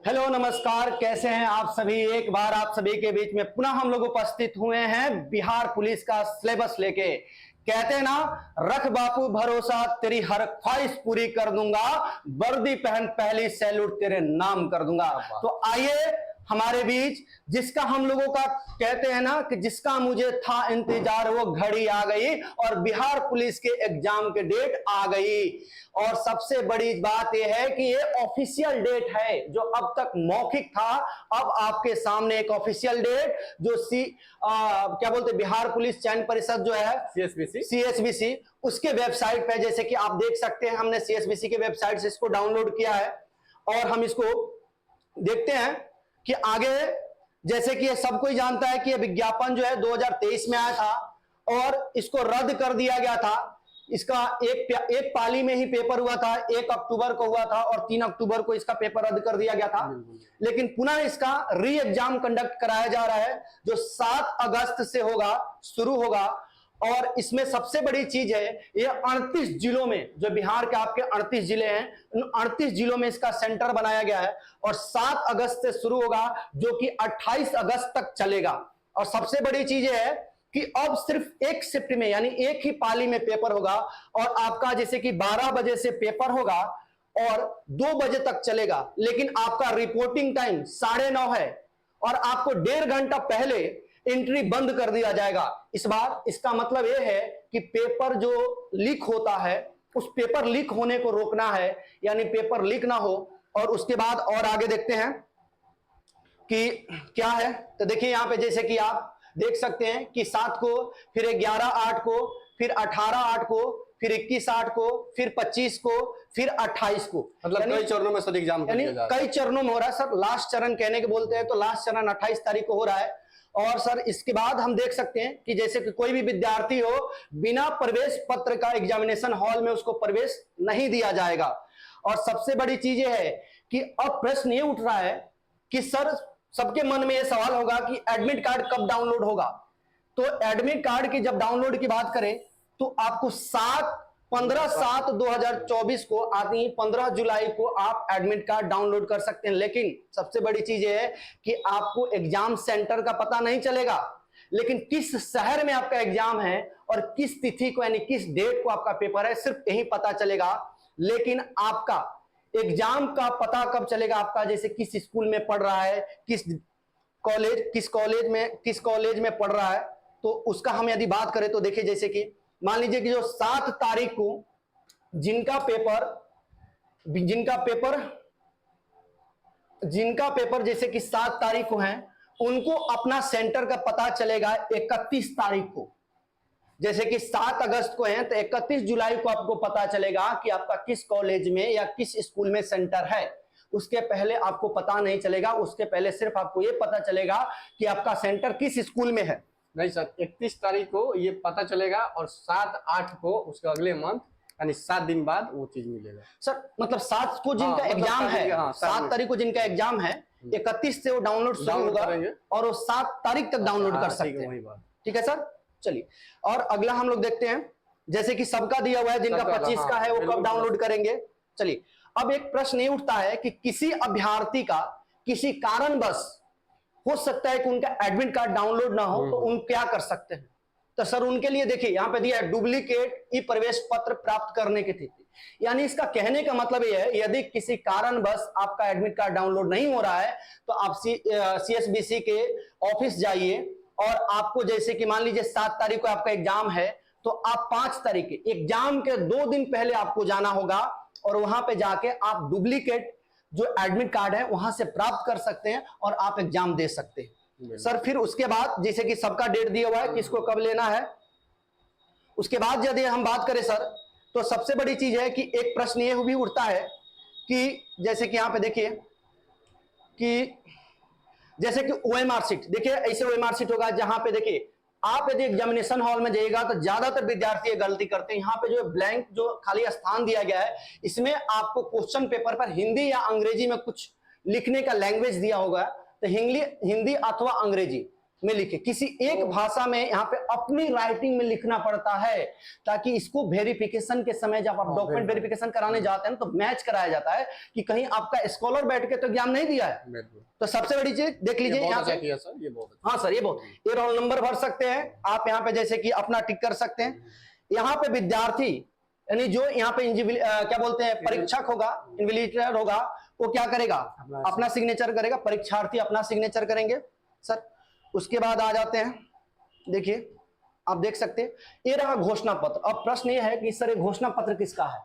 Hello नमस्कार, कैसे हैं आप सभी। एक बार आप सभी के बीच में पुनः हम लोग उपस्थित हुए हैं बिहार पुलिस का सिलेबस लेके। कहते हैं ना, रख बापू भरोसा, तेरी हर ख्वाहिश पूरी कर दूंगा, वर्दी पहन पहली सैल्यूट तेरे नाम कर दूंगा। तो आइए हमारे बीच, जिसका हम लोगों का कहते हैं ना कि जिसका मुझे था इंतजार, वो घड़ी आ गई और बिहार पुलिस के एग्जाम के डेट आ गई। और सबसे बड़ी बात यह है कि ये ऑफिशियल डेट है, जो अब तक मौखिक था, अब आपके सामने एक ऑफिशियल डेट जो क्या बोलते बिहार पुलिस चयन परिषद जो है सीएसबीसी उसके वेबसाइट पे, जैसे कि आप देख सकते हैं, हमने सीएसबीसी के वेबसाइट से इसको डाउनलोड किया है और हम इसको देखते हैं कि आगे, जैसे कि ये सब कोई जानता है कि ये विज्ञापन जो है 2023 में आया था और इसको रद्द कर दिया गया था। इसका एक पाली में ही पेपर हुआ था, 1 अक्टूबर को हुआ था और 3 अक्टूबर को इसका पेपर रद्द कर दिया गया था। लेकिन पुनः इसका री एग्जाम कंडक्ट कराया जा रहा है, जो 7 अगस्त से होगा, शुरू होगा। और इसमें सबसे बड़ी चीज है, ये 38 जिलों में, जो बिहार के आपके 38 जिले हैं, उन 38 जिलों में इसका सेंटर बनाया गया है और 7 अगस्त से शुरू होगा, जो कि 28 अगस्त तक चलेगा। और सबसे बड़ी चीज है कि अब सिर्फ एक शिफ्ट में, यानी एक ही पाली में पेपर होगा और आपका जैसे कि 12 बजे से पेपर होगा और 2 बजे तक चलेगा। लेकिन आपका रिपोर्टिंग टाइम 9:30 है और आपको 1.5 घंटा पहले एंट्री बंद कर दिया जाएगा इस बार। इसका मतलब यह है कि पेपर जो लीक होता है, उस पेपर लीक होने को रोकना है, यानी पेपर लीक ना हो। और उसके बाद और आगे देखते हैं कि क्या है। तो देखिए यहां पे जैसे कि आप देख सकते हैं कि 7 को, फिर 11/8 को, फिर 18/8 को, फिर 21/8 को, फिर 25 को, फिर 28 को, मतलब कई चरणों में सर एग्जाम कई चरणों में हो रहा है सर। लास्ट चरण कहने के बोलते हैं, तो लास्ट चरण 28 तारीख को हो रहा है। और सर इसके बाद हम देख सकते हैं कि जैसे कि कोई भी विद्यार्थी हो, बिना प्रवेश पत्र का एग्जामिनेशन हॉल में उसको प्रवेश नहीं दिया जाएगा। और सबसे बड़ी चीज यह है कि अब प्रश्न ये उठ रहा है कि सर, सबके मन में यह सवाल होगा कि एडमिट कार्ड कब डाउनलोड होगा। तो एडमिट कार्ड की जब डाउनलोड की बात करें तो आपको 15/7/2024 को आती 15 जुलाई को आप एडमिट कार्ड डाउनलोड कर सकते हैं। लेकिन सबसे बड़ी चीज है कि आपको एग्जाम सेंटर का पता नहीं चलेगा, लेकिन किस शहर में आपका एग्जाम है और किस तिथि को, यानी किस डेट को आपका पेपर है, सिर्फ यही पता चलेगा। लेकिन आपका एग्जाम का पता कब चलेगा, आपका जैसे किस स्कूल में पढ़ रहा है, किस कॉलेज में पढ़ रहा है, तो उसका हम यदि बात करें तो देखिए, जैसे कि मान लीजिए कि जो 7 तारीख को जिनका पेपर जैसे कि 7 तारीख को है, उनको अपना सेंटर का पता चलेगा 31 तारीख को। जैसे कि 7 अगस्त को है तो 31 जुलाई को आपको पता चलेगा कि आपका किस कॉलेज में या किस स्कूल में सेंटर है। उसके पहले आपको पता नहीं चलेगा, उसके पहले सिर्फ आपको यह पता चलेगा कि आपका सेंटर किस स्कूल में है। नहीं सर, 31 तारीख को ये पता चलेगा और 7/8 को उसके अगले मंथ, यानी 7 दिन बाद वो चीज मिलेगा सर। मतलब 7 को जिनका एग्जाम है, 7 तारीख को जिनका एग्जाम है, 31 से वो डाउनलोड शुरू होगा और वो 7 तारीख तक डाउनलोड कर सकते हैं। ठीक है सर, चलिए। और अगला हम लोग देखते हैं, जैसे कि सबका दिया हुआ है, जिनका 25 का है वो कब डाउनलोड करेंगे। चलिए, अब एक प्रश्न ये उठता है कि किसी अभ्यर्थी का किसी कारणवश हो सकता है कि उनका एडमिट कार्ड डाउनलोड ना हो, तो उन क्या कर सकते हैं। तो सर उनके लिए देखिए यहां पे दिया है, डुप्लीकेट ई प्रवेश पत्र प्राप्त करने की तिथि। यानी इसका कहने का मतलब यह है, यदि किसी कारणवश आपका एडमिट कार्ड डाउनलोड नहीं हो रहा है तो आप सीएसबीसी के ऑफिस जाइए और आपको जैसे कि मान लीजिए 7 तारीख को आपका एग्जाम है, तो आप 5 तारीख के एग्जाम के 2 दिन पहले आपको जाना होगा और वहां पे जाके आप डुप्लीकेट जो एडमिट कार्ड है वहां से प्राप्त कर सकते हैं और आप एग्जाम दे सकते हैं सर। फिर उसके बाद जैसे कि सबका डेट दिया हुआ है, किसको कब लेना है। उसके बाद यदि हम बात करें सर, तो सबसे बड़ी चीज है कि एक प्रश्न ये भी उठता है कि जैसे कि यहां पे देखिए कि जैसे कि ओएमआर शीट, देखिए ऐसे ओएमआर शीट होगा जहां पे देखिए आप यदि एग्जामिनेशन हॉल में जाइएगा तो ज्यादातर विद्यार्थी गलती करते हैं। यहाँ पे जो ब्लैंक जो खाली स्थान दिया गया है, इसमें आपको क्वेश्चन पेपर पर हिंदी या अंग्रेजी में कुछ लिखने का लैंग्वेज दिया होगा, तो हिंदी अथवा अंग्रेजी। में लिखे, किसी एक भाषा में यहाँ पे अपनी राइटिंग में लिखना पड़ता है, ताकि इसको वेरिफिकेशन के समय जब आप डॉक्यूमेंट वेरिफिकेशन कराने जाते हैं तो मैच कराया जाता है कि कहीं आपका स्कॉलर बैठ के तो एग्जाम नहीं दिया है। तो सबसे बड़ी चीज देख लीजिए यहाँ पे, हाँ सर ये रोल नंबर भर सकते हैं आप यहाँ पे, जैसे कि अपना टिक कर सकते हैं। यहाँ पे विद्यार्थी यानी जो यहाँ पे क्या बोलते हैं परीक्षक होगा, इन्विजिलेटर होगा, वो क्या करेगा, अपना सिग्नेचर करेगा, परीक्षार्थी अपना सिग्नेचर करेंगे सर। उसके बाद आ जाते हैं, देखिए आप देख सकते हैं ये रहा घोषणा पत्र। अब प्रश्न ये है कि सर ये घोषणा पत्र किसका है।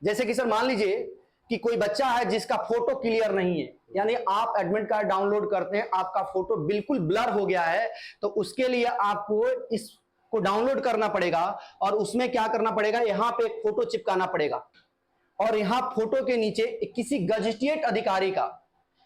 जैसे कि सर मान लीजिए कि कोई बच्चा है जिसका फोटो क्लियर नहीं है, यानी आप एडमिट कार्ड डाउनलोड करते हैं, आपका फोटो बिल्कुल ब्लर हो गया है, तो उसके लिए आपको इसको डाउनलोड करना पड़ेगा और उसमें क्या करना पड़ेगा, यहां पे एक फोटो चिपकाना पड़ेगा और यहां फोटो के नीचे किसी गजेटिएट अधिकारी का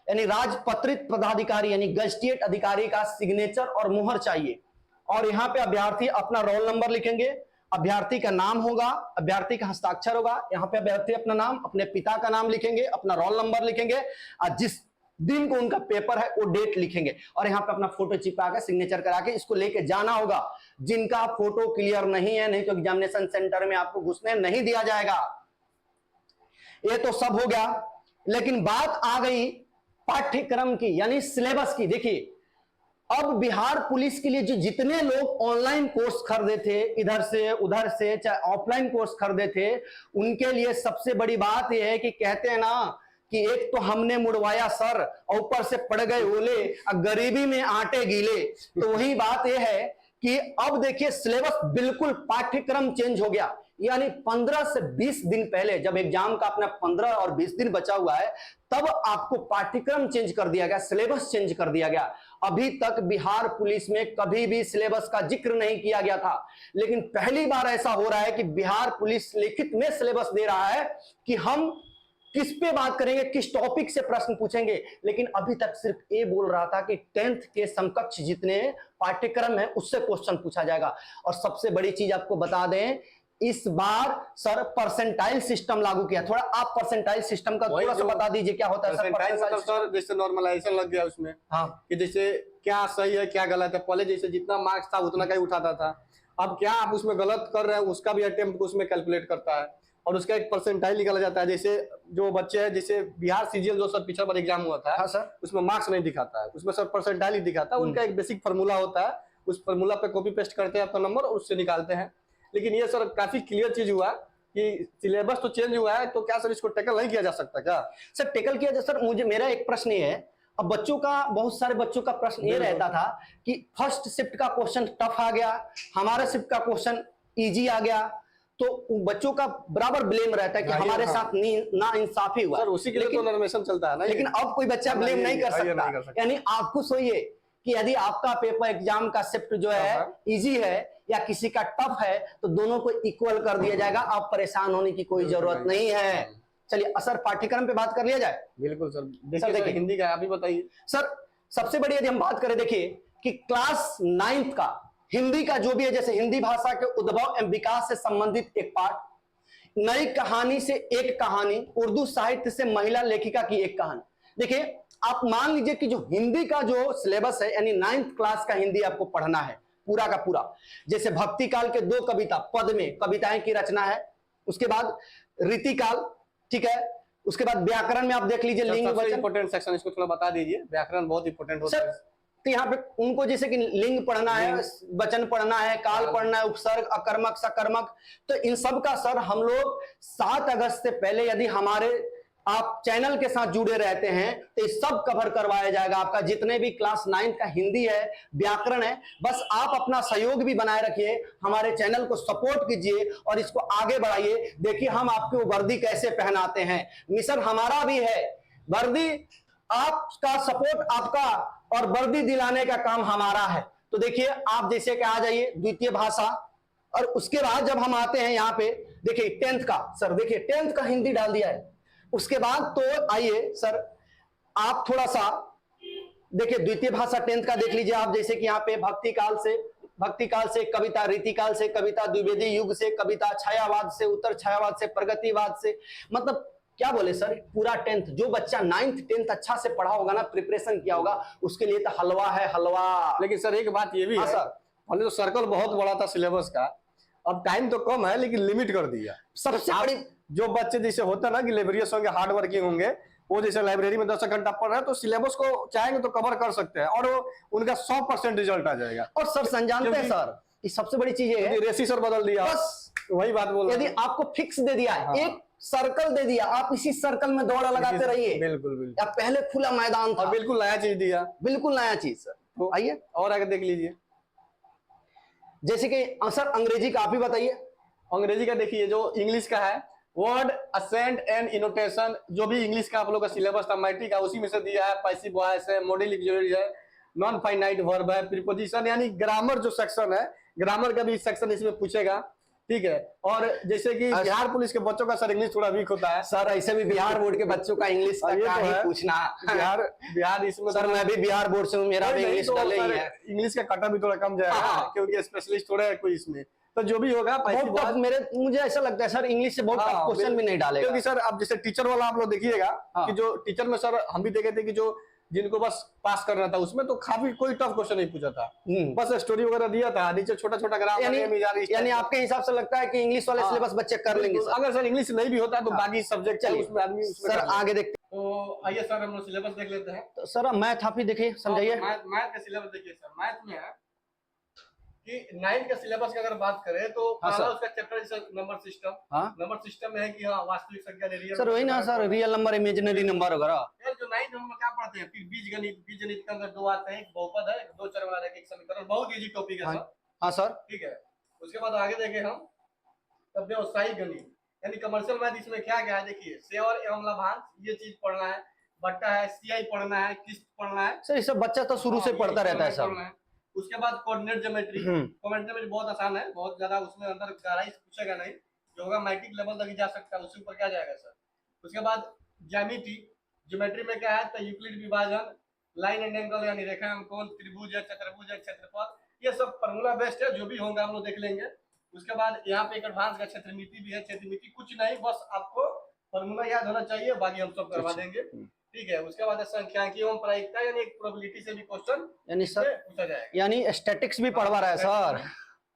यानी राजपत्रित पदाधिकारी यानी गजेटिएट अधिकारी का सिग्नेचर और मुहर चाहिए। और यहां पे अभ्यर्थी अपना रोल नंबर लिखेंगे, अभ्यर्थी का नाम होगा, अभ्यर्थी का हस्ताक्षर होगा, यहाँ पे अभ्यर्थी अपना नाम, अपने पिता का नाम लिखेंगे, अपना रोल नंबर लिखेंगे और जिस दिन को उनका पेपर है वो डेट लिखेंगे और यहाँ पे अपना फोटो चिपका के सिग्नेचर करा के इसको लेके जाना होगा। जिनका फोटो क्लियर नहीं है, नहीं तो एग्जामिनेशन सेंटर में आपको घुसने नहीं दिया जाएगा। ये तो सब हो गया, लेकिन बात आ गई पाठ्यक्रम की यानी सिलेबस की। देखिए अब बिहार पुलिस के लिए जो जितने लोग ऑनलाइन कोर्स खरीदे थे, इधर से उधर से, चाहे ऑफलाइन कोर्स खरीदे थे, उनके लिए सबसे बड़ी बात यह है कि कहते हैं ना कि एक तो हमने मुड़वाया सर और ऊपर से पड़ गए ओले और गरीबी में आटे गीले। तो वही बात यह है कि अब देखिए सिलेबस बिल्कुल पाठ्यक्रम चेंज हो गया। यानी 15 से 20 दिन पहले जब एग्जाम का अपना 15 और 20 दिन बचा हुआ है, तब आपको पाठ्यक्रम चेंज कर दिया गया, सिलेबस चेंज कर दिया गया। अभी तक बिहार पुलिस में कभी भी सिलेबस का जिक्र नहीं किया गया था, लेकिन पहली बार ऐसा हो रहा है कि बिहार पुलिस लिखित में सिलेबस दे रहा है कि हम किस पे बात करेंगे, किस टॉपिक से प्रश्न पूछेंगे। लेकिन अभी तक सिर्फ ये बोल रहा था कि 10th के समकक्ष जितने पाठ्यक्रम है उससे क्वेश्चन पूछा जाएगा। और सबसे बड़ी चीज आपको बता दें, इस बार सर परसेंटाइल सिस्टम लागू किया। थोड़ा आप परसेंटाइल सिस्टम का थोड़ा सा बता दीजिए क्या होता है सर। मतलब सर जैसे नॉर्मलाइजेशन लग गया उसमें, हाँ, कि जैसे क्या सही है क्या गलत है। पहले जैसे जितना मार्क्स था उतना का ही उठाता था, अब क्या आप उसमें गलत कर रहे हैं उसका भी अटेम्प्ट उसमें कैलकुलेट करता है और उसका एक परसेंटाइल निकाला जाता है। जैसे जो बच्चे हैं, जैसे बिहार सीजीएल जो सर पिछला बार एग्जाम हुआ था, हाँ सर, उसमें मार्क्स नहीं दिखाता है, उसमें सर परसेंटाइल ही दिखाता है। उनका एक बेसिक फार्मूला होता है, उस फार्मूला पे कॉपी पेस्ट करते हैं अपना नंबर और उससे निकालते हैं। लेकिन ये सर काफी क्लियर चीज हुआ कि सिलेबस तो चेंज हुआ है, तो क्या सर इसको टैकल नहीं किया जा सकता क्या? सर टैकल किया जा सर, मेरा एक प्रश्न ये है, अब बच्चों का, बहुत सारे बच्चों का प्रश्न ये रहता था कि फर्स्ट शिफ्ट का क्वेश्चन टफ आ गया, हमारे शिफ्ट का क्वेश्चन इजी आ गया, तो बच्चों का बराबर ब्लेम रहता है कि हमारे साथ ना इंसाफी हुआ। सर उसी के लिए तो नॉर्मेशन चलता है ना। लेकिन अब कोई बच्चा ब्लेम नहीं कर सकता। यानी आप खुश होइए कि यदि आपका पेपर एग्जाम का शिफ्ट जो है इजी है या किसी का टफ है, तो दोनों को इक्वल कर दिया जाएगा। आप परेशान होने की कोई जरूरत नहीं है। चलिए असर पाठ्यक्रम पे बात कर लिया जाए। बिल्कुल सर, देखिए हिंदी का आप ही बताइए सर। सबसे बड़ी यदि हम बात करें, देखिए कि क्लास 9th का हिंदी का जो भी है, जैसे हिंदी भाषा के उद्भव एवं विकास से संबंधित एक पाठ, नई कहानी से एक कहानी, उर्दू साहित्य से महिला लेखिका की एक कहानी। देखिए आप मान लीजिए कि जो हिंदी का जो सिलेबस है, यानी 9th क्लास का हिंदी आपको पढ़ना है पूरा का पूरा। जैसे भक्ति काल के 2 कविता, पद में कविताएं की रचना है, उसके बाद रीतिकाल, ठीक है, उसके बाद व्याकरण में आप देख लीजिए लिंग वचन। इंपोर्टेंट सेक्शन इसको थोड़ा बता दीजिए, व्याकरण बहुत इंपोर्टेंट होता है। तो यहाँ पे उनको जैसे कि लिंग पढ़ना है, वचन पढ़ना है, काल पढ़ना है, उपसर्ग, अकर्मक, सकर्मक। तो इन सब का सर हम लोग 7 अगस्त से पहले यदि हमारे आप चैनल के साथ जुड़े रहते हैं तो ये सब कवर करवाया जाएगा। आपका जितने भी क्लास 9 का हिंदी है, व्याकरण है, बस आप अपना सहयोग भी बनाए रखिए, हमारे चैनल को सपोर्ट कीजिए और इसको आगे बढ़ाइए। देखिए हम आपको वर्दी कैसे पहनाते हैं, मिशन हमारा भी है। वर्दी आपका सपोर्ट आपका और वर्दी दिलाने का काम हमारा है। तो देखिए आप जैसे कि आ जाइए द्वितीय भाषा, और उसके बाद जब हम आते हैं यहाँ पे, देखिए 10th का, सर देखिए 10th का हिंदी डाल दिया है। उसके बाद तो आइए सर आप थोड़ा सा देखिए द्वितीय भाषा 10th का देख लीजिए आप। जैसे कि यहाँ पे भक्ति काल से कविता, रीतिकाल से कविता, द्विवेदी युग से कविता, छायावाद से, उत्तर छायावाद से, प्रगतिवाद से, मतलब क्या बोले सर, पूरा 10th जो बच्चा 9th 10th अच्छा से पढ़ा होगा ना, प्रिपरेशन किया होगा, उसके लिए तो हलवा है हलवा। लेकिन सर एक बात ये भी हाँ है, सर, पहले तो सर्कल बहुत बड़ा था सिलेबस का, अब टाइम तो कम है लेकिन लिमिट कर दिया। सबसे आप बड़ी जो बच्चे जैसे होता है ना कि लेबरियस होंगे, हार्ड वर्किंग होंगे, वो जैसे लाइब्रेरी में 10 घंटा पढ़ रहे हैं तो सिलेबस को चाहेंगे तो कवर कर सकते हैं और वो उनका 100% रिजल्ट आ जाएगा। और सर जानते हैं क्योंकि- सर, ये सबसे बड़ी चीज ये है, रेसी सर बदल दिया, बस वही बात बोल यदि आपको फिक्स दे दिया, हाँ। एक सर्कल दे दिया, आप इसी सर्कल में दौड़ा लगाते रहिए। बिल्कुल बिल्कुल, अब पहले खुला मैदान था, और बिल्कुल नया चीज दिया, बिल्कुल नया चीज सर। तो आइए और आगे देख लीजिए। जैसे कि सर अंग्रेजी का आप ही बताइए। अंग्रेजी का देखिए, जो इंग्लिश का है, वर्ड असेंट एंड इनोटेशन, जो भी इंग्लिश का आप लोग का सिलेबस था मैट्रिक का, उसी में से दिया है। पैसिव वॉइस है, मॉडल ऑक्सिलरी है, नॉन फाइनाइट वर्ब है, प्रीपोजिशन, यानी ग्रामर जो सेक्शन है, ग्रामर का भी सेक्शन इसमें पूछेगा, ठीक है। और जैसे कि बिहार पुलिस के बच्चों का सर इंग्लिश थोड़ा वीक होता है सर, ऐसे भी बिहार बोर्ड के बच्चों का इंग्लिश का ये क्या तो ही है। पूछना। बिहार इसमें सर मैं भी बिहार बोर्ड से हूँ, मेरा भी इंग्लिश डले ही है। इंग्लिश का कटा भी थोड़ा कम जाएगा, हाँ। क्योंकि स्पेशलिस्ट थोड़ा है कोई इसमें, तो जो भी होगा पैसिव बहुत टफ, मुझे ऐसा लगता है सर इंग्लिश से बहुत टफ क्वेश्चन भी नहीं डालेगा। क्योंकि सर अब जैसे टीचर वाला आप लोग देखिएगा हाँ। कि जो टीचर में सर हम भी देखे थे कि जो जिनको बस पास करना था उसमें तो काफी कोई टफ क्वेश्चन नहीं पूछा था, बस स्टोरी वगैरह दिया था, नीचे छोटा छोटा ग्राफ, यानी आपके हिसाब से लगता है कि इंग्लिश वाले सिलेबस बच्चे कर लेंगे सर? अगर सर इंग्लिश नहीं भी होता तो हाँ। बाकी सब्जेक्ट चलिए उसमें आदमी सर आगे देखते तो आइए सर हम लोग सिलेबस देख लेते हैं। हैं। तो सर मैथ आप ही देखिए, समझाइए। मैथ का सिलेबस देखिए सर, मैथ में है कि 9 का सिलेबस की अगर बात करें तो हाँ, पहला सर। उसका चैप्टर जैसे नंबर सिस्टम, हाँ नंबर सिस्टम में है कि हाँ वास्तविक संख्या ले रही है सर, वही ना sir, real number, imaginary number वगैरह। यार जो 9 हम लोग क्या पढ़ते हैं, फिर बीजगणित के अंदर 2 आते हैं, एक बहुपद है, एक दो चर वाला एक समीकरण, बहुत इजी टॉपिक है सर। हाँ सर, ठीक है, उसके बाद आगे देखें हम, तब व्यवसायिक गणित यानी कमर्शियल मैथ, इसमें क्या क्या है देखिए, शेयर एवं लाभांश, ये चीज पढ़ना है, बट्टा है, सीआई पढ़ना है, किस्त पढ़ना है सर ये सब बच्चा तो शुरू से पढ़ता रहता है सर। उसके बाद कोऑर्डिनेट ज्योमेट्री, कोऑर्डिनेट ज्योमेट्री बहुत आसान है, बहुत ज्यादा उसमें अंदर गहराई से पूछेगा नहीं, जो होगा मैट्रिक लेवल तक ही जा सकता है, उसके ऊपर क्या जाएगा सर। उसके बाद ज्यामिति, ज्योमेट्री में क्या है तो यूक्लिड विभाजन, लाइन एंड एंगल यानी रेखांकन, त्रिभुज है, चतुर्भुज है, क्षेत्रफल, ये सब फार्मूला बेस्ड है, जो भी होगा हम लोग देख लेंगे। उसके बाद यहाँ पे एक एडवांस का क्षेत्रमिति भी है, क्षेत्रमिति कुछ नहीं, बस आपको फार्मूला याद होना चाहिए, बाकी हम सब करवा देंगे, ठीक है। उसके बाद सांख्यिकी एवं प्रायिकता यानी एक प्रोबेबिलिटी से भी क्वेश्चन यानी सर पूछा जाएगा, यानी स्टैटिक्स भी पढ़वा रहा है सर,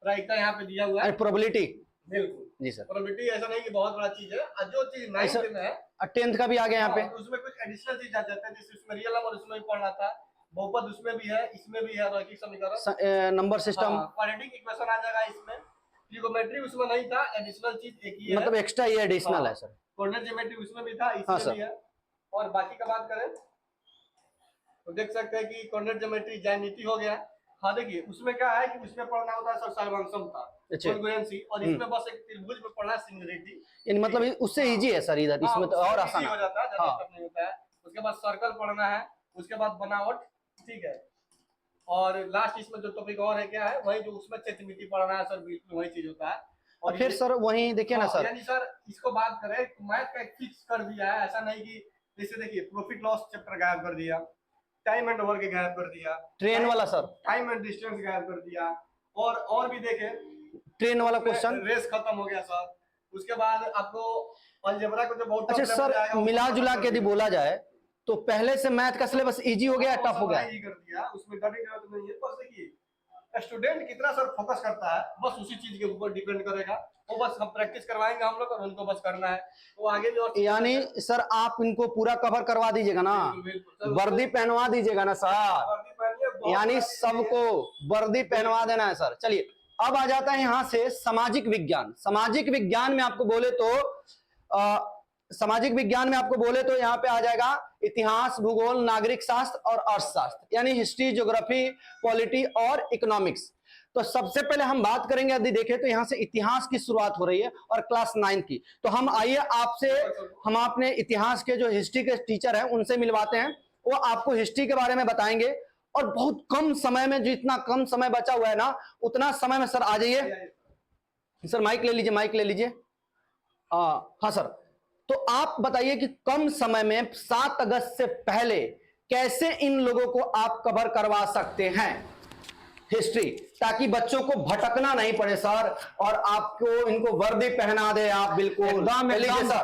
प्रायिकता यहाँ पे दिया हुआ है, प्रोबेबिलिटी। बिल्कुल जी सर, प्रोबेबिलिटी ऐसा नहीं कि बहुत बड़ा चीज है, और जो चीज 9th में है 10th का भी आ गया यहाँ पे। उसमें कुछ एडिशनल चीज आ जाता है, जैसे उसमें रियल नंबर उसमें भी पढ़ना था, बहुपद उसमें भी है, इसमें भी है, रैखिक समीकरण, नंबर सिस्टम, क्वाड्रेटिक इक्वेशन आ जाएगा इसमें, ट्रिगोनोमेट्री उसमें नहीं था, एडिशनल चीज एक ही है, मतलब एक्स्ट्रा ये एडिशनल है सर। कोऑर्डिनेट ज्योमेट्री उसमें भी था, हाँ, इसमें भी है। और बाकी का बात करें तो देख सकते हैं कि कोऑर्डिनेट ज्योमेट्री ज्यामिति हो गया। हाँ देखिए उसमें क्या है कि उसमें पढ़ना होता है सर सर्वंसमता, कॉन्ग्रुएंसी, और इसमें बस एक त्रिभुज में पढ़ना सिंगुलरिटी, यानी मतलब उससे इजी है सर इधर, इसमें तो और आसान हो जाता है, ज्यादा टफ नहीं होता है। उसके बाद सर्कल पढ़ना है, उसके बाद बनावट, ठीक है। और लास्ट इसमें जो टॉपिक और है क्या है, वही जो उसमें क्षेत्रमिति पढ़ना है सर, बिल्कुल वही चीज होता है। और फिर सर वही देखिए ना सर, यानी सर इसको बात करें तो मैथ का एक फिक्स कर दिया है, ऐसा नहीं कि जैसे देखिए प्रॉफिट लॉस चैप्टर गायब कर दिया, टाइम एंड वर्क गायब कर दिया, ट्रेन वाला सर, टाइम एंड डिस्टेंस गायब कर दिया, और भी देखे ट्रेन वाला क्वेश्चन, रेस खत्म हो गया सर। उसके बाद आपको अलजेब्रा को जो बहुत अच्छा सर मिला जुला के यदि बोला जाए तो पहले से मैथ का सिलेबस इजी हो गया, टफ हो गया? कर दिया, उसमें डरने की जरूरत नहीं है। बस देखिए स्टूडेंट कितना सर फोकस करता है, बस उसी चीज के ऊपर डिपेंड करेगा, वो बस हम प्रैक्टिस करवाएंगे हम लोग और उनको बस करना है, तो आगे भी और यानी सर आप इनको पूरा कवर करवा दीजिएगा ना, वर्दी पहनवा दीजिएगा ना सर, यानी सबको वर्दी पहनवा देना है सर। चलिए अब आ जाता है यहाँ से सामाजिक विज्ञान। सामाजिक विज्ञान में आपको बोले तो सामाजिक विज्ञान में आपको बोले तो यहाँ पे आ जाएगा इतिहास, भूगोल, नागरिक शास्त्र और अर्थशास्त्र, यानी हिस्ट्री, ज्योग्राफी, पॉलिटी और इकोनॉमिक्स। तो सबसे पहले हम बात करेंगे, यदि देखें तो यहाँ से इतिहास की शुरुआत हो रही है और क्लास 9 की। तो हम आइए आपसे, हम अपने इतिहास के जो हिस्ट्री के टीचर हैं उनसे मिलवाते हैं, वो आपको हिस्ट्री के बारे में बताएंगे और बहुत कम समय में, जितना कम समय बचा हुआ है ना उतना समय में सर आ जाइए। सर माइक ले लीजिए, माइक ले लीजिए। हाँ सर, तो आप बताइए कि कम समय में 7 अगस्त से पहले कैसे इन लोगों को आप कवर करवा सकते हैं हिस्ट्री। ताकि बच्चों को भटकना नहीं पड़े सर, और आपको इनको वर्दी पहना दे आप। बिल्कुल एकदम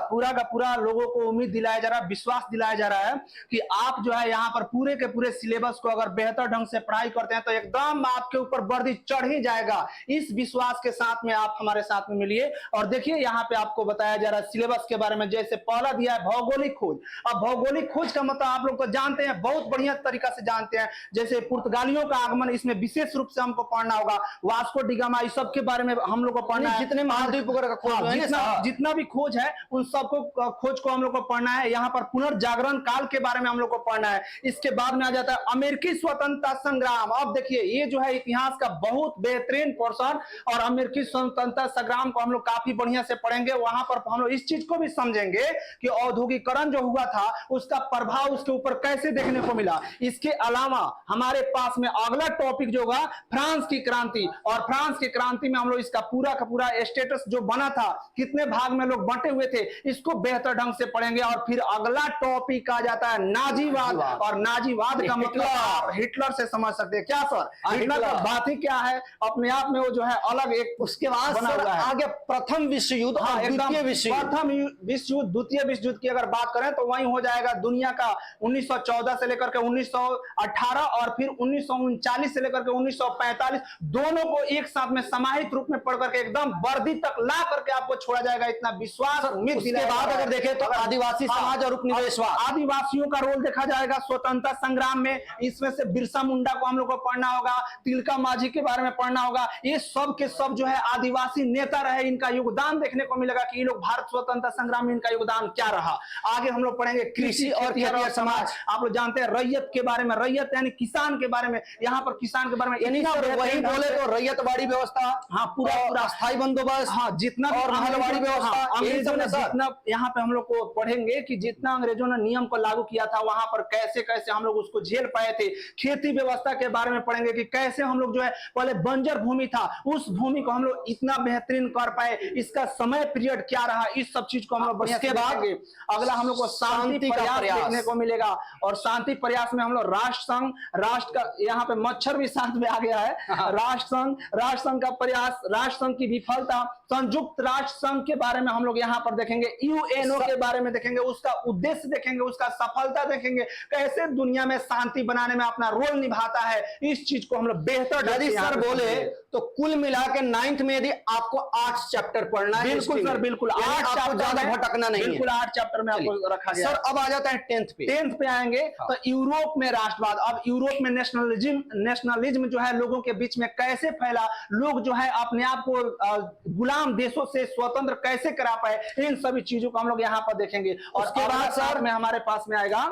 पूरा का पूरा लोगों को उम्मीद दिलाया जा रहा है, विश्वास दिलाया जा रहा है कि आप जो है यहाँ पर पूरे के पूरे सिलेबस को अगर बेहतर ढंग से पढ़ाई करते हैं तो एकदम आपके ऊपर वर्दी चढ़ ही जाएगा। इस विश्वास के साथ में आप हमारे साथ में मिलिए और देखिए यहाँ पे आपको बताया जा रहा है सिलेबस के बारे में। जैसे पहला दिया है भौगोलिक खोज। अब भौगोलिक खोज का मतलब आप लोग तो जानते हैं, बहुत बढ़िया तरीका से जानते हैं। जैसे पुर्तगालियों का आगमन, इसमें विशेष रूप से हमको पढ़ना होगा। वास्को डी गामा, इस सब के बारे में हम लोग को पढ़ना है। जितने महाद्वीप वगैरह का खोज जितना भी खोज है उन सबको खोज को हम लोग को पढ़ना है। यहाँ पर पुनर्जागरण काल के बारे में हम लोग को पढ़ना है। इसके बाद में आ जाता है अमेरिकी स्वतंत्रता संग्राम। अब देखिए ये जो है इतिहास का बहुत बेहतरीन पोर्शन, और अमेरिकी स्वतंत्रता संग्राम को हम लोग काफी बढ़िया से पढ़ेंगे। वहां पर हम लोग इस चीज को भी समझेंगे कि औद्योगिकरण जो हुआ था उसका प्रभाव उसके ऊपर कैसे देखने को मिला। इसके अलावा हमारे पास में अगला टॉपिक जो होगा फ्रांस की क्रांति, और फ्रांस की क्रांति में हम लोग इसका पूरा का पूरा स्टेटस जो बना था, कितने भाग में लोग बंटे हुए थे, इसको बेहतर ढंग से पढ़ेंगे। और फिर अगला टॉपिक आ जाता है नाजीवाद, और नाजीवाद का मतलब आप हिटलर से समझ सकते हैं क्या सर? हिटलर का बात ही क्या है, अपने आप में वो जो है अलग एक। उसके बाद सर आगे प्रथम विश्व युद्ध, द्वितीय विश्व युद्ध। प्रथम विश्व युद्ध, द्वितीय विश्व युद्ध की अगर बात करें तो वही हो जाएगा दुनिया का 1914 से लेकर के 1918, और फिर 1939 से लेकर के 1945, दोनों को एक साथ में समाहित रूप में पढ़ करके एकदम वर्दी तक ला करके आपको छोड़ा जाएगा। इतना विश्वास उम्मीद। उसके बाद अगर देखें तो आदिवासी समाज और उपनिवेशवाद, आदिवासियों का रोल देखा जाएगा स्वतंत्रता संग्राम में। इसमें से बिरसा मुंडा को हम लोग को पढ़ना होगा, तिलका माझी के बारे में पढ़ना होगा। ये सब के सब जो है आदिवासी नेता रहे, इनका योगदान देखने को मिलेगा कि ये लोग भारत स्वतंत्रता संग्राम में इनका योगदान क्या रहा। आगे हम लोग पढ़ेंगे कृषि और खेतिहर समाज। आप लोग जानते हैं रैयत के बारे में, रैयत यानी किसान के बारे में। यहाँ पर किसान के बारे में वही बोले तो रैयतवाड़ी व्यवस्था, हाँ पूरा अस्थायी बंदोबस्त, हाँ जितना और महलवाड़ी व्यवस्था, अंग्रेजों ने जितना, यहाँ पे हम लोग को पढ़ेंगे कि जितना अंग्रेजों ने नियम को लागू किया था वहां पर कैसे कैसे हम लोग उसको झेल पाए थे। खेती व्यवस्था के बारे में पढ़ेंगे कि कैसे हम लोग जो है पहले बंजर भूमि था, उस भूमि को हम लोग इतना बेहतरीन कर पाए, इसका समय पीरियड क्या रहा, इस सब चीज को हम लोग बढ़िया से देखेंगे। अगला हम लोग को शांति प्रयास देखने को मिलेगा, और शांति प्रयास में हम लोग राष्ट्र संघ, राष्ट्र का यहाँ पे मच्छर भी साथ में आ गया है, राष्ट्र संघ का प्रयास, राष्ट्र संघ की विफलता, संयुक्त राष्ट्र संघ के बारे में हम लोग यहाँ पर देखेंगे, यूएनओ के बारे में देखेंगे, उसका उद्देश्य देखेंगे, उसका सफलता देखेंगे, कैसे दुनिया में शांति बनाने में अपना रोल निभाता है। इस चीज को हम लोग बेहतर यदि सर बोले तो कुल मिला के 9th में यदि आपको 8 चैप्टर पढ़ना है। बिल्कुल सर, बिल्कुल 8 चैप्टर, ज्यादा भटकना नहीं है। बिल्कुल 8 चैप्टर में आपको रखा गया। सर अब आ जाता है 10th पे। 10th पे आएंगे तो यूरोप में राष्ट्रवाद। अब यूरोप में नेशनलिज्म जो है लोगों के बीच में कैसे फैला, लोग जो है अपने आप को गुलाम देशों से स्वतंत्र कैसे करा पाए, इन सभी चीजों को हम लोग यहाँ पर देखेंगे। और उसके बाद सर में हमारे पास में आएगा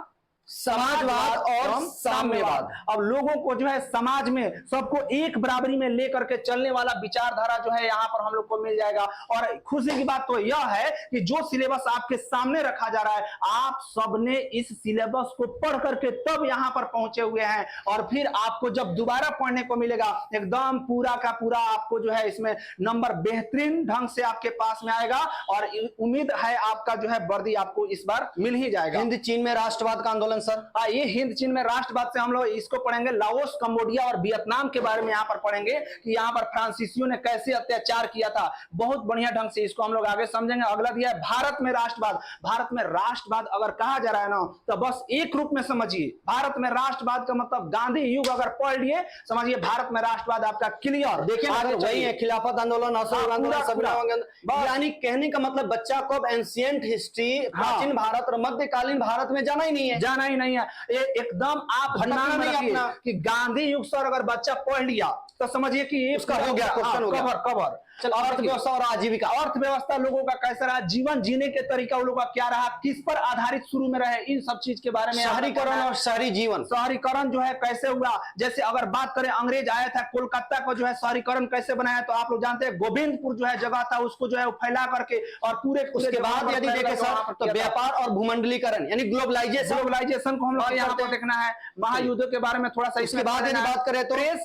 समाजवाद और साम्यवाद। अब लोगों को जो है समाज में सबको एक बराबरी में लेकर के चलने वाला विचारधारा जो है यहाँ पर हम लोग को मिल जाएगा। और खुशी की बात तो यह है कि जो सिलेबस आपके सामने रखा जा रहा है, आप सबने इस सिलेबस को पढ़ करके तब यहाँ पर पहुंचे हुए हैं, और फिर आपको जब दोबारा पढ़ने को मिलेगा एकदम पूरा का पूरा आपको जो है इसमें नंबर बेहतरीन ढंग से आपके पास में आएगा, और उम्मीद है आपका जो है वर्दी आपको इस बार मिल ही जाएगा। हिंद चीन में राष्ट्रवाद का आंदोलन सर, ये हिंद चीन में राष्ट्रवाद से हम लोग इसको पढ़ेंगे। लाओस, कंबोडिया और वियतनाम के बारे में यहाँ पर पढ़ेंगे कि यहाँ पर फ्रांसीसियों ने कैसे अत्याचार किया था। बहुत बढ़िया ढंग से इसको हम लोग आगे समझेंगे। अगला दिया है भारत में राष्ट्रवाद। भारत में राष्ट्रवाद अगर कहा जा रहा है ना तो बस एक रूप में समझिए, भारत में राष्ट्रवाद का मतलब गांधी युग अगर पढ़ लिए समझिए भारत में राष्ट्रवाद आपका क्लियर। देखिए वही है, खिलाफत आंदोलन, असहयोग आंदोलन, यानी कहने का मतलब बच्चा को अब एंशिएंट हिस्ट्री, प्राचीन भारत और मध्यकालीन भारत में जाना ही नहीं है, जाना ही नहीं है। एकदम आप भटकना नहीं अपना कि गांधी युग सर अगर बच्चा पढ़ लिया तो समझिए कि उसका हो गया, क्वेश्चन हो गया। कवर अर्थव्यवस्था और आजीविका। अर्थव्यवस्था लोगों का कैसा रहा, जीवन जीने के तरीका लोगों का क्या रहा, किस पर आधारित शुरू में रहे, इन सब चीज के बारे में। शहरीकरण और शहरी जीवन, शहरीकरण जो है कैसे हुआ। जैसे अगर बात करें अंग्रेज आया था कोलकाता को जो है शहरीकरण कैसे बनाया, तो आप लोग जानते हैं गोविंदपुर जो है जगह था उसको जो है फैला करके और पूरे उसके बाद यदि देखें सर तो व्यापार और भूमंडलीकरण यानी ग्लोबलाइजेशन एजुकेशन को हम लोग यहाँ पर देखना है, महायुद्धों के बारे में थोड़ा सा, इसके बाद यदि बात करें तो प्रेस,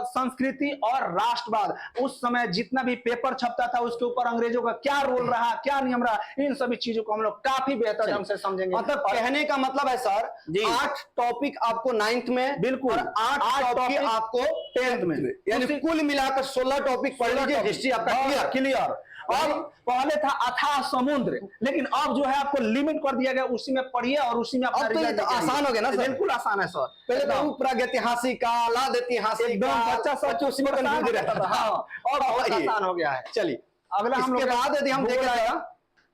संस्कृति और राष्ट्रवाद, उस समय जितना भी पेपर छपता था उसके ऊपर अंग्रेजों का क्या रोल रहा, क्या नियम रहा, इन सभी चीजों को हम लोग काफी बेहतर ढंग से समझेंगे। मतलब कहने का मतलब है सर, 8 टॉपिक आपको 9th में, बिल्कुल, और 8 टॉपिक आपको 10th में, यानी कुल मिलाकर 16 टॉपिक पढ़ लीजिए, हिस्ट्री आपका क्लियर। और पहले था अथाह समुद्र, लेकिन अब जो है आपको लिमिट कर दिया गया, उसी में पढ़िए और उसी में अब तो ये तो आसान हो गया ना सर, बिल्कुल आसान है सर। पहले तो प्रागैतिहासिक का, लाद ऐतिहासिक, एकदम बच्चा सब उसी में कंफ्यूज रहता था। हाँ, और बहुत आसान हो गया है। चलिए अगला हम इसके बाद यदि हम देखें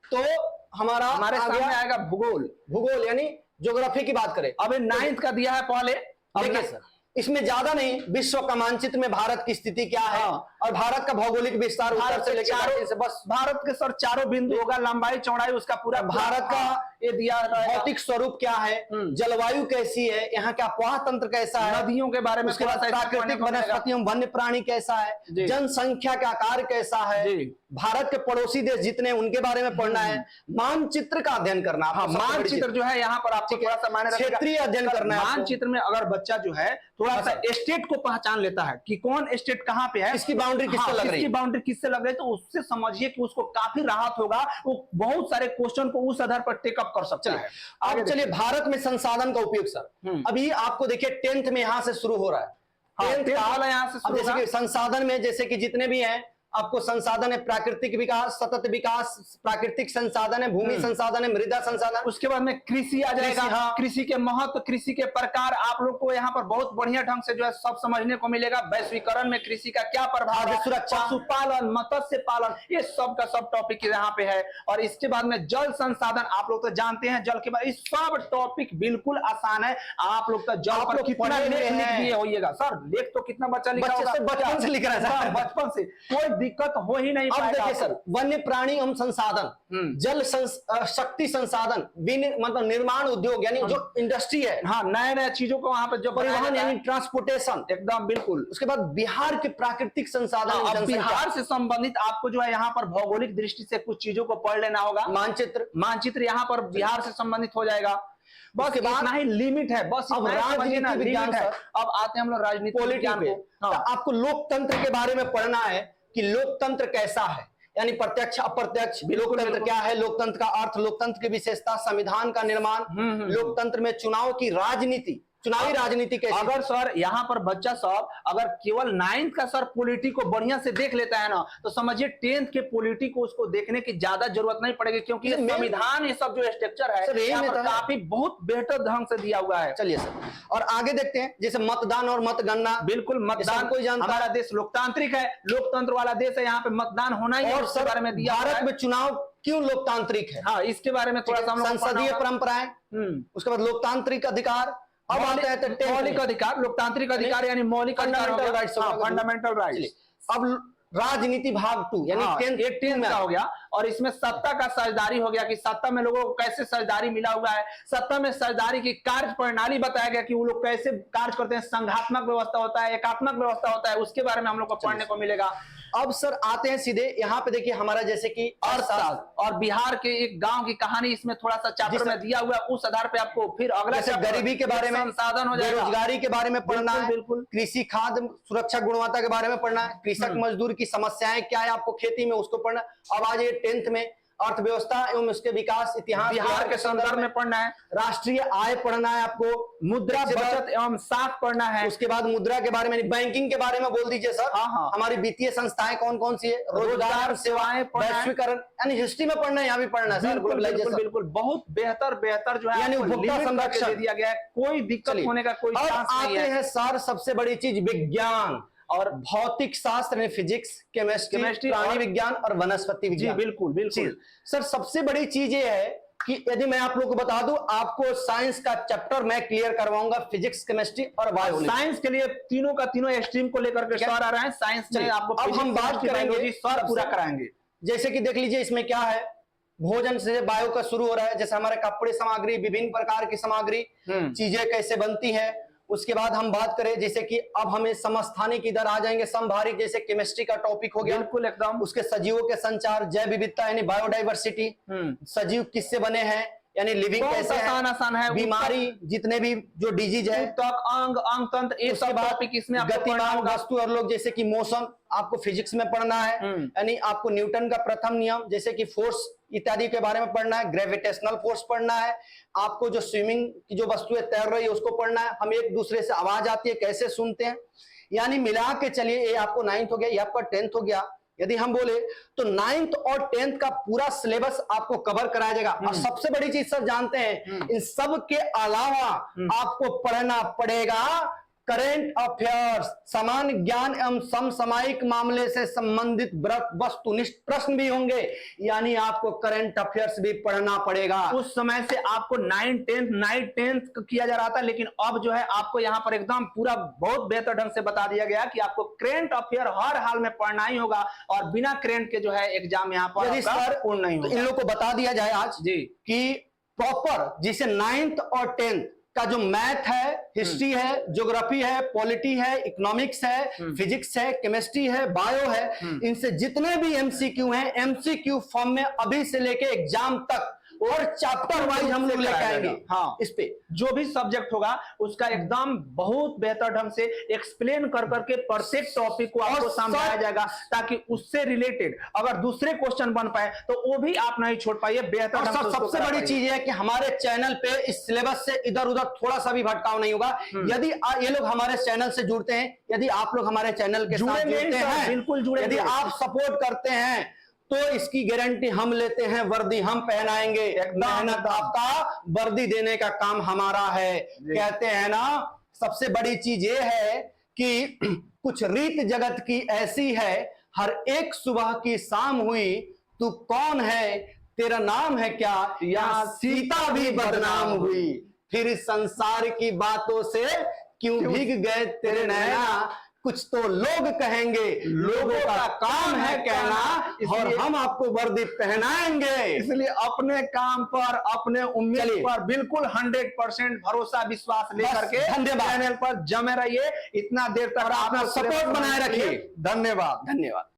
तो हमारे सामने आएगा भूगोल यानी ज्योग्राफी की बात करें। अभी 9th का दिया है पहले, देखिए सर, इसमें ज्यादा नहीं, विश्व का मानचित्र में भारत की स्थिति क्या है, और भारत का भौगोलिक विस्तार उत्तर से लेकर दक्षिण से, बस भारत के सर चारों बिंदु होगा, लंबाई चौड़ाई उसका पूरा, भारत का ये दिया भौतिक स्वरूप क्या है, जलवायु कैसी है, यहाँ का अफवाह तंत्र कैसा है, नदियों के बारे में, उसके बाद प्राकृतिक वनस्पतियों, वन्य प्राणी कैसा है, जनसंख्या का आकार कैसा है, भारत के पड़ोसी देश जितने उनके बारे में पढ़ना है, मानचित्र का अध्ययन करना है। मानचित्र जो है यहाँ पर आपको थोड़ा सा मायने रखेगा, क्षेत्रीय अध्ययन करना है। मानचित्र में अगर बच्चा जो है थोड़ा सा स्टेट को पहचान लेता है कि कौन स्टेट कहां पे है, इसकी बाउंड्री किससे लग रही है, बाउंड्री किससे लग रही है, तो उससे समझिए कि उसको काफी राहत होगा, वो बहुत सारे क्वेश्चन को उस आधार पर टेकअप कर सकता है। अब चलिए भारत में संसाधन का उपयोग सर, अभी आपको देखिए 10th में यहां से शुरू हो रहा है, 10th वाला यहां से, जैसे कि संसाधन में जैसे कि जितने भी हैं आपको संसाधन है, प्राकृतिक विकास, सतत विकास, प्राकृतिक संसाधन है, भूमि संसाधन है, मृदा संसाधन, उसके बाद में कृषि आ जाएगा, कृषि के महत्व, कृषि के प्रकार, आप लोग को यहाँ पर बहुत बढ़िया ढंग से जो है सब समझने को मिलेगा। वैश्वीकरण में कृषि का क्या प्रभाव है, सुरक्षा, पशुपालन, मत्स्य पालन, ये सब का सब टॉपिक यहाँ पे है। और इसके बाद में जल संसाधन, आप लोग तो जानते हैं जल के बाद, इस सब टॉपिक बिल्कुल आसान है। आप लोग का जल पर कितना लेख लिख दिए होइएगा सर, लेख तो कितना बच्चा लिखा होगा, बचपन से लिख रहा है, बचपन से कोई दिक्कत हो ही नहीं पाएगा। अब देखिए सर, वन्य प्राणी एवं संसाधन, जल शक्ति संसाधन, मतलब निर्माण उद्योग यानी जो इंडस्ट्री है, हाँ, नए नए चीजों को वहां पे जो परिवहन यानी ट्रांसपोर्टेशन, एकदम बिल्कुल। उसके बाद बिहार के प्राकृतिक संसाधन, बिहार से संबंधित आपको जो है यहाँ पर भौगोलिक दृष्टि से कुछ चीजों को पढ़ लेना होगा। मानचित्र यहाँ पर बिहार से संबंधित हो जाएगा। बस इतना ही लिमिट है, बस अब राजनीति विज्ञान है। अब आते हैं हम लोग राजनीति विज्ञान को। आपको लोकतंत्र के बारे में पढ़ना है कि लोकतंत्र कैसा है, यानी प्रत्यक्ष अप्रत्यक्ष, लोकतंत्र क्या है, लोकतंत्र का अर्थ, लोकतंत्र की विशेषता, संविधान का निर्माण, लोकतंत्र में चुनाव की राजनीति, चुनावी राजनीति कैसी। अगर सर यहाँ पर बच्चा सब अगर केवल 9th का सर पॉलिटी को बढ़िया से देख लेता है ना, तो समझिए 10th के पॉलिटी को उसको देखने की ज्यादा जरूरत नहीं पड़ेगी, क्योंकि ये संविधान, ये सब जो स्ट्रक्चर है काफी बहुत बेहतर ढंग से दिया हुआ है। चलिए सर, और आगे देखते हैं, जैसे मतदान और मतगणना। बिल्कुल, मतदान कोई जानता, हमारा देश लोकतांत्रिक है, लोकतंत्र वाला देश है, यहाँ पे मतदान होना ही, और सर बारे में दिया भारत में चुनाव क्यों लोकतांत्रिक है, हाँ, इसके बारे में थोड़ा सा संसदीय परंपराएं, उसके बाद लोकतांत्रिक अधिकार, अब आता है मौलिक अधिकार, लोकतांत्रिक अधिकार यानी मौलिक फंडामेंटल राइट्स, फंडामेंटल राइट्स। अब राजनीति भाग 2 यानी 10th का हो गया, और इसमें सत्ता का साझेदारी हो गया कि सत्ता में लोगों को कैसे साझेदारी मिला हुआ है, सत्ता में साझेदारी की कार्य प्रणाली बताया गया कि वो लोग कैसे कार्य करते हैं, संघात्मक व्यवस्था होता है, एकात्मक व्यवस्था होता है, उसके बारे में हम लोग को पढ़ने को मिलेगा। अब सर आते हैं सीधे यहाँ पे, देखिए हमारा जैसे कि अर्थशास्त्र और बिहार के एक गांव की कहानी इसमें थोड़ा सा चैप्टर में दिया हुआ है, उस आधार पे आपको फिर अगला गरीबी के बारे में, संसाधन हो जाएगा, बेरोजगारी के बारे में पढ़ना है, बिल्कुल, कृषि खाद्य सुरक्षा गुणवत्ता के बारे में पढ़ना है, कृषक मजदूर की समस्याएं क्या है आपको खेती में, उसको पढ़ना। अब आज ये 10th में अर्थव्यवस्था एवं उसके विकास इतिहास बिहार के संदर्भ में पढ़ना है, राष्ट्रीय आय पढ़ना है आपको, मुद्रा बचत एवं साख पढ़ना है, उसके बाद मुद्रा के बारे में, बैंकिंग के बारे में बोल दीजिए सर, हाँ, हमारी वित्तीय संस्थाएं कौन कौन सी है, रोजगार, सेवाएं, वैश्वीकरण, यानी हिस्ट्री में पढ़ना है, यहाँ भी पढ़ना है सर, बिल्कुल बहुत बेहतर जो है, यानी उपभोक्ता संरक्षण दिया गया है, कोई दिक्कत होने का कोई चांस नहीं है। आते हैं सर सबसे बड़ी चीज, विज्ञान और भौतिक शास्त्र, फिजिक्स, केमिस्ट्री, प्राणी विज्ञान और वनस्पति विज्ञान। बिल्कुल सर सबसे बड़ी चीज ये है कि यदि मैं आप लोगों को बता दूं, आपको साइंस का चैप्टर मैं क्लियर करवाऊंगा, फिजिक्स, केमिस्ट्री और बायोलॉजी। साइंस के लिए तीनों का तीनों स्ट्रीम को लेकर के सर आ रहे हैं, साइंस में आपको अब हम बात करेंगे, सर पूरा कराएंगे। जैसे कि देख लीजिए इसमें क्या है, भोजन से बायो का शुरू हो रहा है, जैसे हमारे कपड़े सामग्री, विभिन्न प्रकार की सामग्री, चीजें कैसे बनती है। उसके बाद हम बात करें जैसे कि अब हमें समस्थानिक इधर आ जाएंगे, समभारिक, जैसे केमिस्ट्री का टॉपिक हो गया, बिल्कुल एकदम, उसके सजीवों के संचार, जैव विविधता यानी बायोडाइवर्सिटी, सजीव किससे बने हैं, यानी लिविंग बहुत कैसे आसान आसान है। बीमारी, जितने भी जो डिजीज है, तक अंग अंग तंत्र, ये उसके सब बाद टॉपिक इसमें आपको पढ़ना गतिमान होगा। वस्तु और लोग, जैसे कि मोशन आपको फिजिक्स में पढ़ना है, यानी आपको न्यूटन का प्रथम नियम जैसे कि फोर्स इत्यादि के बारे में पढ़ना है, ग्रेविटेशनल फोर्स पढ़ना है, आपको जो स्विमिंग की जो वस्तुएं तैर रही है उसको पढ़ना है, हम एक दूसरे से आवाज आती है कैसे सुनते हैं, यानी मिला के चलिए ये आपको 9th हो गया, ये आपका 10th हो गया। यदि हम बोले तो 9th और 10th का पूरा सिलेबस आपको कवर कराया जाएगा। और सबसे बड़ी चीज सर जानते हैं, इन सब के अलावा आपको पढ़ना पड़ेगा करेंट अफेयर्स, सामान्य ज्ञान एवं समसामयिक मामले से संबंधित वस्तुनिष्ठ प्रश्न भी होंगे, यानी आपको करंट अफेयर्स भी पढ़ना पड़ेगा। उस समय से आपको 9th 10th किया जा रहा था, लेकिन अब जो है आपको यहाँ पर एकदम पूरा बहुत बेहतर ढंग से बता दिया गया कि आपको करंट अफेयर हर हाल में पढ़ना ही होगा, और बिना करंट के जो है एग्जाम यहाँ पर यदि सर पूर्ण नहीं तो होगा। इन लोग को बता दिया जाए आज जी कि प्रॉपर जिसे 9th और 10th का जो मैथ है, हिस्ट्री है, ज्योग्राफी है, पॉलिटी है, इकोनॉमिक्स है, फिजिक्स है, केमिस्ट्री है, बायो है, इनसे जितने भी एमसीक्यू हैं, एमसीक्यू फॉर्म में अभी से लेके एग्जाम तक और चैप्टर वाइज हम लोग लेके आएंगे। हाँ, इस पे जो भी सब्जेक्ट होगा उसका एकदम बहुत बेहतर ढंग से एक्सप्लेन कर करके प्रत्येक टॉपिक को आपको समझाया जाएगा, ताकि उससे रिलेटेड अगर दूसरे क्वेश्चन बन पाए तो वो भी आप नहीं छोड़ पाइए। बेहतर और ढंग से उसको सबसे करा बड़ी पाइए। चीज है कि हमारे चैनल पे इस सिलेबस से इधर उधर थोड़ा सा भी भटकाव नहीं होगा। यदि ये लोग हमारे चैनल से जुड़ते हैं, यदि आप लोग हमारे चैनल के साथ जुड़ते हैं, बिल्कुल जुड़े, यदि आप सपोर्ट करते हैं तो इसकी गारंटी हम लेते हैं, वर्दी हम पहनाएंगे, मेहनत आपका वर्दी देने का काम हमारा है। कहते हैं ना, सबसे बड़ी चीज ये है कि कुछ रीत जगत की ऐसी है, हर एक सुबह की शाम हुई, तू कौन है, तेरा नाम है क्या, यहाँ सीता भी बदनाम हुई, फिर इस संसार की बातों से क्यों भीग गए तेरे नैना, कुछ तो लोग कहेंगे, लोगों का काम है कहना, और हम आपको वर्दी पहनाएंगे। इसलिए अपने काम पर, अपने उम्मीद पर बिल्कुल 100% भरोसा विश्वास लेकर के धन्यवाद। चैनल पर जमे रहिए। इतना देर तक अपना सपोर्ट बनाए रखिए। धन्यवाद। धन्यवाद।